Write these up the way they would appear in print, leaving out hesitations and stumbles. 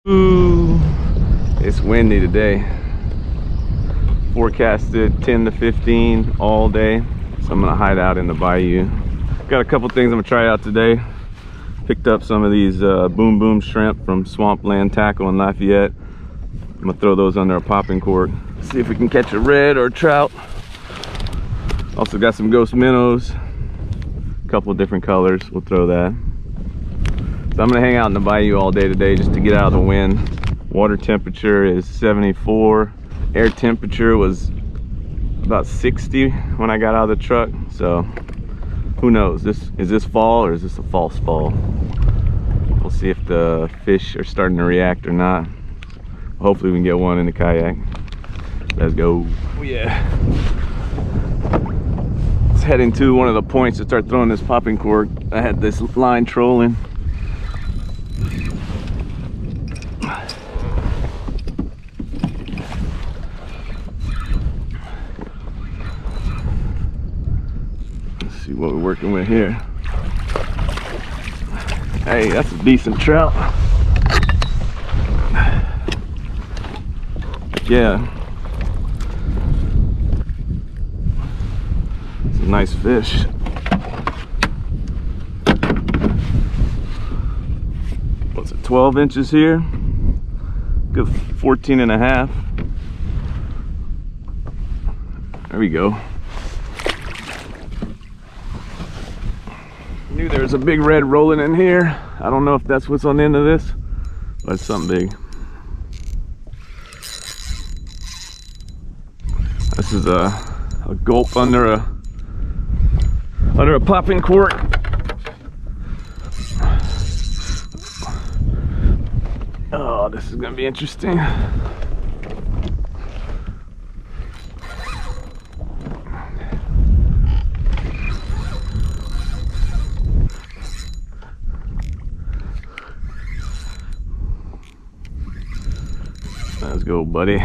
Ooh, it's windy today. Forecasted 10 to 15 all day. So I'm gonna hide out in the bayou. Got a couple things I'm gonna try out today. Picked up some of these boom boom shrimp from Swampland Tackle in Lafayette. I'm gonna throw those under a popping cork. See if we can catch a red or a trout. Also got some ghost minnows. A couple different colors, we'll throw that. So I'm gonna hang out in the bayou all day today just to get out of the wind. Water temperature is 74. Air temperature was about 60 when I got out of the truck. So who knows? Is this fall or is this a false fall? We'll see if the fish are starting to react or not. Hopefully we can get one in the kayak. Let's go. Oh yeah. Let's head into one of the points to start throwing this popping cork. I had this line trolling. Let's see what we're working with here. Hey, that's a decent trout. Yeah. It's a nice fish. What's it, 12 inches here? Good 14 and a half. There we go. Knew there was a big red rolling in here. I don't know if that's what's on the end of this, but it's something big. This is a gulp under a popping cork. Oh, this is gonna be interesting. Let's go, buddy.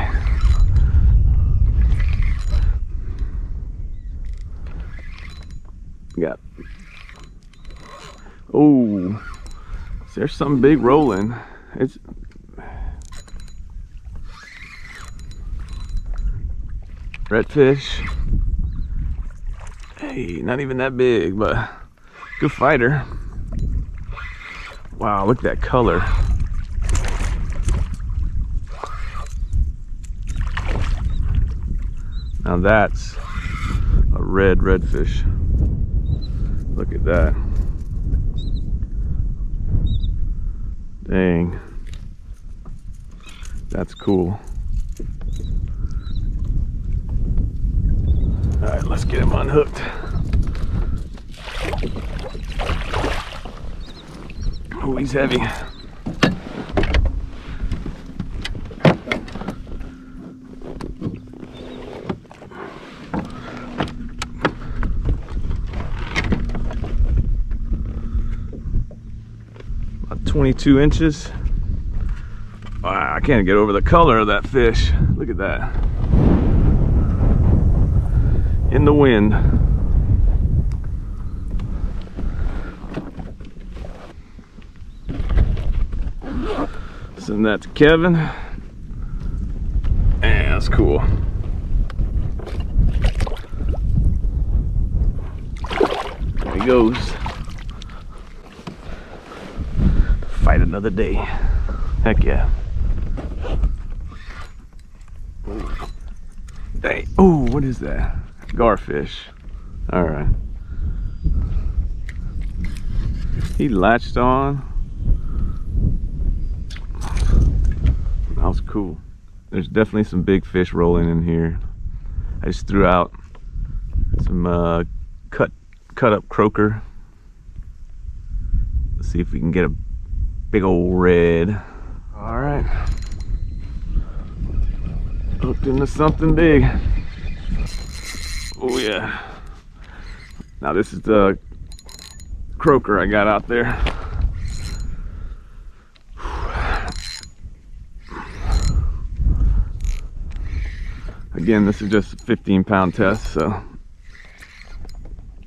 Got. Oh, there's something big rolling. It's redfish. Hey, not even that big, but good fighter. Wow, look at that color. Now that's a redfish. Look at that. Dang. That's cool. All right, let's get him unhooked. Oh, he's heavy. About 22 inches. Wow, I can't get over the color of that fish. Look at that. In the wind. Send that to Kevin. And that's cool. There he goes. Fight another day. Heck yeah. Dang. Oh, what is that? Garfish. All right. He latched on. That was cool. There's definitely some big fish rolling in here. I just threw out some cut up croaker. Let's see if we can get a big old red. All right. Hooked into something big. Oh yeah. Now this is the croaker I got out there. Again, this is just a 15-pound test, so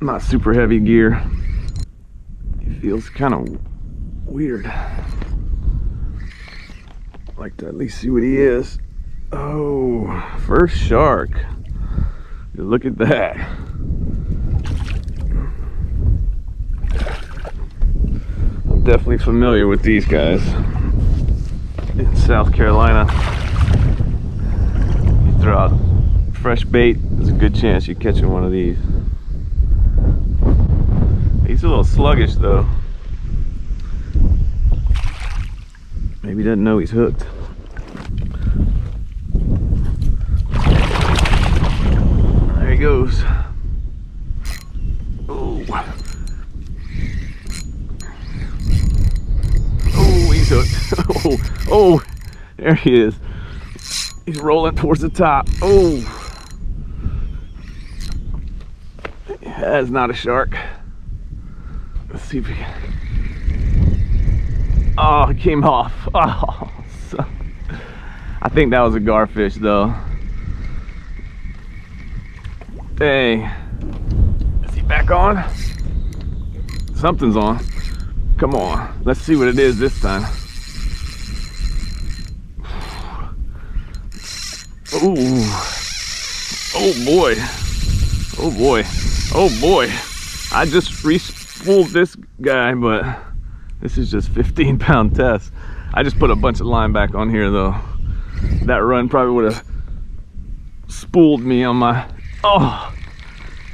not super heavy gear. It feels kind of weird. Like to at least see what he is. Oh, first shark. Look at that. I'm definitely familiar with these guys. In South Carolina, you throw out fresh bait, there's a good chance you're catching one of these. He's a little sluggish though. Maybe he doesn't know he's hooked. There he goes. Oh. Oh, he's hooked. Oh, there he is. He's rolling towards the top. Oh. That is not a shark. Let's see if we can. Oh, it came off. Oh, I think that was a garfish though. Dang. Is he back on? Something's on. Come on. Let's see what it is this time. Oh. Oh boy. Oh boy. Oh boy. I just re-spooled this guy, but this is just 15-pound test. I just put a bunch of line back on here though. That run probably would have spooled me on my, oh,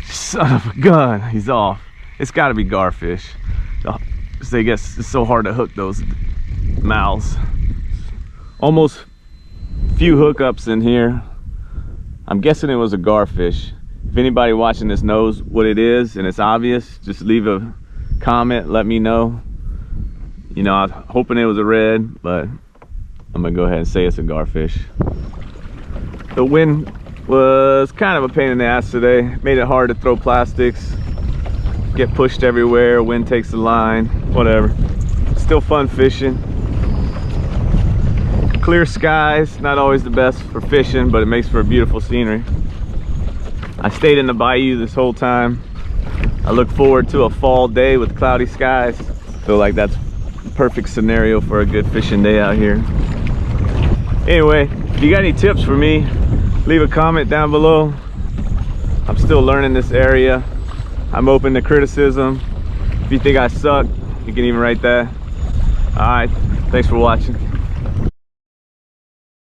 son of a gun. He's off. It's gotta be garfish. I guess it's so hard to hook those mouths. Almost few hookups in here. I'm guessing it was a garfish. If anybody watching this knows what it is and it's obvious, just leave a comment, let me know. You know, I was hoping it was a red, but I'm gonna go ahead and say it's a garfish. The wind was kind of a pain in the ass today. Made it hard to throw plastics, get pushed everywhere, wind takes the line, whatever. Still fun fishing. Clear skies, not always the best for fishing, but it makes for a beautiful scenery. I stayed in the bayou this whole time. I look forward to a fall day with cloudy skies. Feel like that's the perfect scenario for a good fishing day out here. Anyway, if you got any tips for me, leave a comment down below. I'm still learning this area. I'm open to criticism. If you think I suck, you can even write that. All right, thanks for watching.